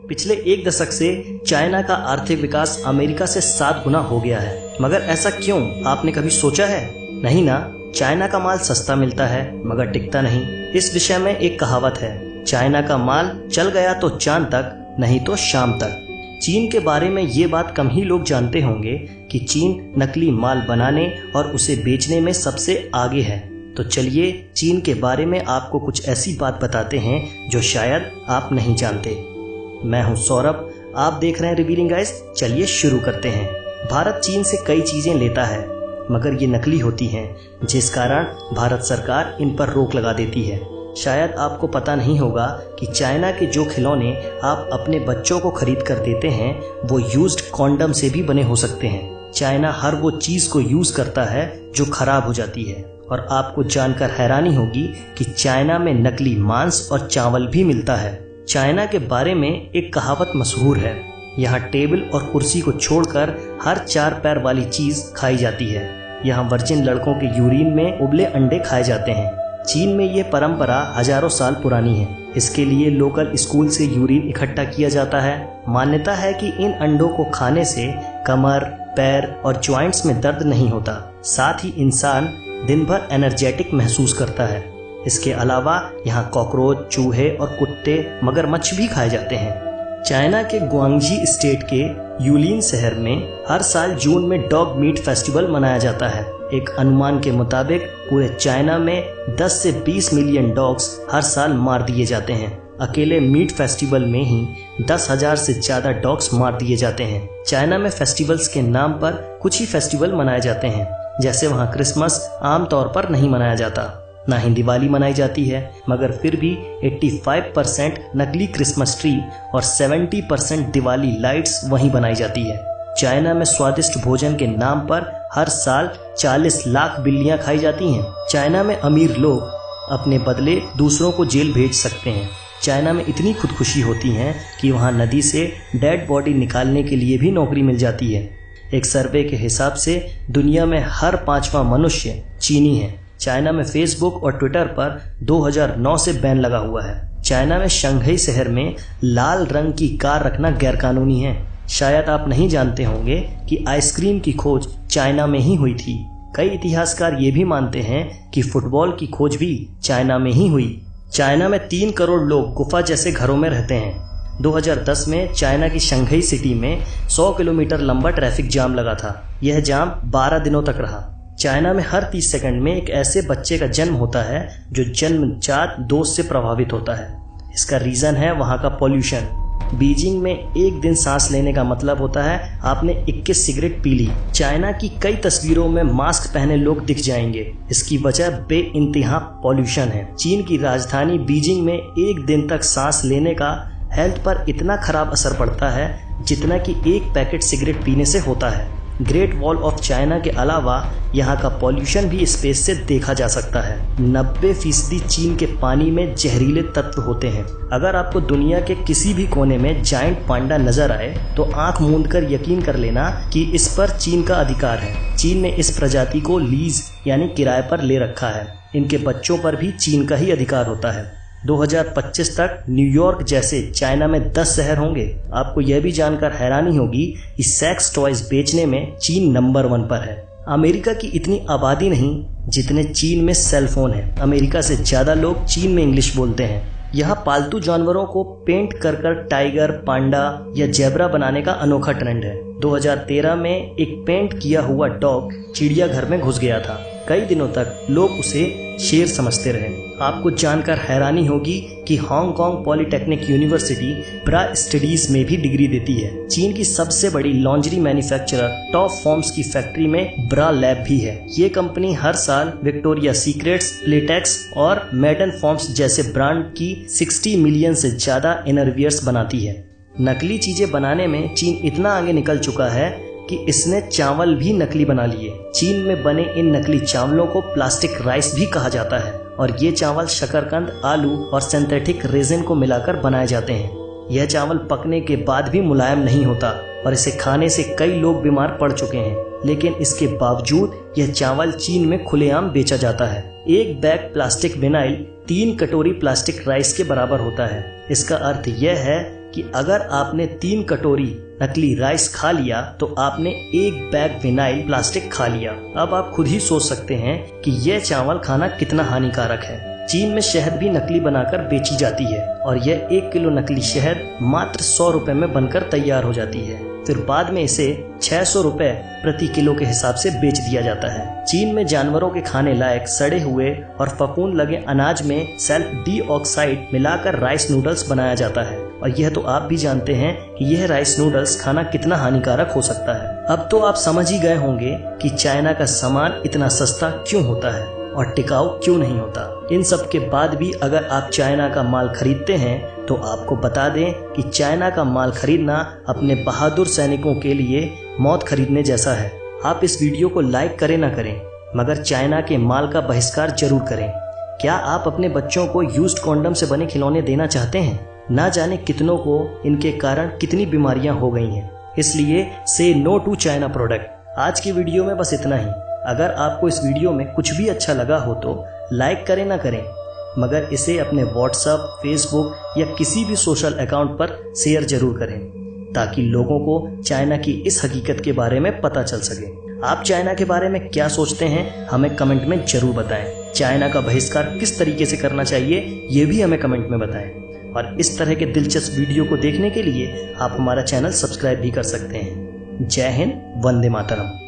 पिछले एक दशक से चाइना का आर्थिक विकास अमेरिका से 7 गुना हो गया है। मगर ऐसा क्यों, आपने कभी सोचा है? नहीं ना। चाइना का माल सस्ता मिलता है मगर टिकता नहीं। इस विषय में एक कहावत है, चाइना का माल चल गया तो चांद तक, नहीं तो शाम तक। चीन के बारे में ये बात कम ही लोग जानते होंगे कि चीन नकली माल बनाने और उसे बेचने में सबसे आगे है। तो चलिए चीन के बारे में आपको कुछ ऐसी बात बताते हैं जो शायद आप नहीं जानते। मैं हूं सौरभ, आप देख रहे हैं रिवीलिंग गाइस। चलिए शुरू करते हैं। भारत चीन से कई चीजें लेता है मगर ये नकली होती हैं, जिस कारण भारत सरकार इन पर रोक लगा देती है। शायद आपको पता नहीं होगा कि चाइना के जो खिलौने आप अपने बच्चों को खरीद कर देते हैं वो यूज्ड कॉन्डम से भी बने हो सकते हैं। चाइना हर वो चीज को यूज करता है जो खराब हो जाती है। और आपको जानकर हैरानी होगी कि चाइना में नकली मांस और चावल भी मिलता है। चाइना के बारे में एक कहावत मशहूर है, यहाँ टेबल और कुर्सी को छोड़कर हर 4 पैर वाली चीज खाई जाती है। यहाँ वर्जिन लड़कों के यूरिन में उबले अंडे खाए जाते हैं। चीन में ये परंपरा हजारों साल पुरानी है। इसके लिए लोकल स्कूल से यूरिन इकट्ठा किया जाता है। मान्यता है कि इन अंडों को खाने से कमर, पैर और जॉइंट्स में दर्द नहीं होता। साथ ही इंसान दिन भर एनर्जेटिक महसूस करता है। इसके अलावा यहाँ कॉकरोच, चूहे और कुत्ते, मगरमच्छ भी खाए जाते हैं। चाइना के ग्वांगजी स्टेट के यूलिन शहर में हर साल जून में डॉग मीट फेस्टिवल मनाया जाता है। एक अनुमान के मुताबिक पूरे चाइना में 10 से 20 मिलियन डॉग्स हर साल मार दिए जाते हैं। अकेले मीट फेस्टिवल में ही 10,000 से ज्यादा डॉग्स मार दिए जाते हैं। चाइना में फेस्टिवल्स के नाम पर कुछ ही फेस्टिवल मनाए जाते हैं। जैसे वहाँ क्रिसमस आमतौर पर नहीं मनाया जाता, ना ही दिवाली मनाई जाती है, मगर फिर भी 85% नकली क्रिसमस ट्री और 70% दिवाली लाइट्स वहीं बनाई जाती है। चाइना में स्वादिष्ट भोजन के नाम पर हर साल 40 लाख बिल्लियां खाई जाती हैं। चाइना में अमीर लोग अपने बदले दूसरों को जेल भेज सकते हैं। चाइना में इतनी खुदकुशी होती हैं कि वहाँ नदी से डेड बॉडी निकालने के लिए भी नौकरी मिल जाती है। एक सर्वे के हिसाब से दुनिया में हर 5वां मनुष्य चीनी है। चाइना में फेसबुक और ट्विटर पर 2009 से बैन लगा हुआ है। चाइना में शंघाई शहर में लाल रंग की कार रखना गैरकानूनी है। शायद आप नहीं जानते होंगे कि आइसक्रीम की खोज चाइना में ही हुई थी। कई इतिहासकार ये भी मानते हैं कि फुटबॉल की खोज भी चाइना में ही हुई। चाइना में 3 करोड़ लोग गुफा जैसे घरों में रहते हैं। 2010 में चाइना की शंघाई सिटी में 100 किलोमीटर लंबा ट्रैफिक जाम लगा था। यह जाम 12 दिनों तक रहा। चाइना में हर 30 सेकंड में एक ऐसे बच्चे का जन्म होता है जो जन्मजात दोष से प्रभावित होता है। इसका रीजन है वहाँ का पॉल्यूशन। बीजिंग में एक दिन सांस लेने का मतलब होता है आपने 21 सिगरेट पी ली। चाइना की कई तस्वीरों में मास्क पहने लोग दिख जाएंगे। इसकी वजह बेइंतहा पॉल्यूशन है। चीन की राजधानी बीजिंग में एक दिन तक सांस लेने का हेल्थ पर इतना खराब असर पड़ता है जितना कि एक पैकेट सिगरेट पीने से होता है। ग्रेट वॉल ऑफ चाइना के अलावा यहाँ का पॉल्यूशन भी स्पेस से देखा जा सकता है। 90% चीन के पानी में जहरीले तत्व होते हैं। अगर आपको दुनिया के किसी भी कोने में जायंट पांडा नजर आए तो आंख मूंद कर यकीन कर लेना कि इस पर चीन का अधिकार है। चीन ने इस प्रजाति को लीज यानी किराए पर ले रखा है। इनके बच्चों पर भी चीन का ही अधिकार होता है। 2025 तक न्यूयॉर्क जैसे चाइना में 10 शहर होंगे। आपको यह भी जानकर हैरानी होगी कि सेक्स टॉयज बेचने में चीन नंबर 1 पर है। अमेरिका की इतनी आबादी नहीं जितने चीन में सेल फोन है। अमेरिका से ज्यादा लोग चीन में इंग्लिश बोलते हैं। यहाँ पालतू जानवरों को पेंट कर कर टाइगर, पांडा या जेब्रा बनाने का अनोखा ट्रेंड है। 2013 में एक पेंट किया हुआ डॉग चिड़ियाघर में घुस गया था। कई दिनों तक लोग उसे शेर समझते रहे। आपको जानकर हैरानी होगी कि हांगकांग पॉलिटेक्निक यूनिवर्सिटी ब्रा स्टडीज में भी डिग्री देती है। चीन की सबसे बड़ी लॉन्ड्री मैन्युफैक्चरर टॉप फॉर्म्स की फैक्ट्री में ब्रा लैब भी है। ये कंपनी हर साल विक्टोरिया सीक्रेट्स, प्लेटेक्स और मैडन फॉर्म्स जैसे ब्रांड की 60 मिलियन से ज्यादा इनरवियर्स बनाती है। नकली चीजें बनाने में चीन इतना आगे निकल चुका है कि इसने चावल भी नकली बना लिए। चीन में बने इन नकली चावलों को प्लास्टिक राइस भी कहा जाता है और ये चावल शकरकंद, आलू और सिंथेटिक रेजिन को मिलाकर बनाए जाते हैं। यह चावल पकने के बाद भी मुलायम नहीं होता और इसे खाने से कई लोग बीमार पड़ चुके हैं। लेकिन इसके बावजूद यह चावल चीन में खुलेआम बेचा जाता है। एक बैग प्लास्टिक विनाइल 3 कटोरी प्लास्टिक राइस के बराबर होता है। इसका अर्थ यह है कि अगर आपने 3 कटोरी नकली राइस खा लिया तो आपने 1 बैग विनाइल प्लास्टिक खा लिया। अब आप खुद ही सोच सकते हैं कि यह चावल खाना कितना हानिकारक है। चीन में शहद भी नकली बनाकर बेची जाती है और यह 1 किलो नकली शहद मात्र 100 रुपए में बनकर तैयार हो जाती है। फिर बाद में इसे 600 रुपए प्रति किलो के हिसाब से बेच दिया जाता है। चीन में जानवरों के खाने लायक सड़े हुए और फफूंद लगे अनाज में सल्फ डाइऑक्साइड मिलाकर राइस नूडल्स बनाया जाता है और यह तो आप भी जानते हैं कि यह राइस नूडल्स खाना कितना हानिकारक हो सकता है। अब तो आप समझ ही गए होंगे कि चाइना का सामान इतना सस्ता क्यों होता है और टिकाऊ क्यों नहीं होता। इन सब के बाद भी अगर आप चाइना का माल खरीदते हैं तो आपको बता दें कि चाइना का माल खरीदना अपने बहादुर सैनिकों के लिए मौत खरीदने जैसा है। आप इस वीडियो को लाइक करें ना करें मगर चाइना के माल का बहिष्कार जरूर करें। क्या आप अपने बच्चों को यूज्ड कॉन्डम से बने खिलौने देना चाहते हैं? ना जाने कितनों को इनके कारण कितनी बीमारियां हो गई हैं। इसलिए से नो टू चाइना प्रोडक्ट। आज की वीडियो में बस इतना ही। अगर आपको इस वीडियो में कुछ भी अच्छा लगा हो तो लाइक करें ना करें मगर इसे अपने व्हाट्सएप, फेसबुक या किसी भी सोशल अकाउंट पर शेयर जरूर करें ताकि लोगों को चाइना की इस हकीकत के बारे में पता चल सके। आप चाइना के बारे में क्या सोचते हैं हमें कमेंट में जरूर बताएं। चाइना का बहिष्कार किस तरीके से करना चाहिए ये भी हमें कमेंट में बताएं और इस तरह के दिलचस्प वीडियो को देखने के लिए आप हमारा चैनल सब्सक्राइब भी कर सकते हैं। जय हिंद, वंदे मातरम।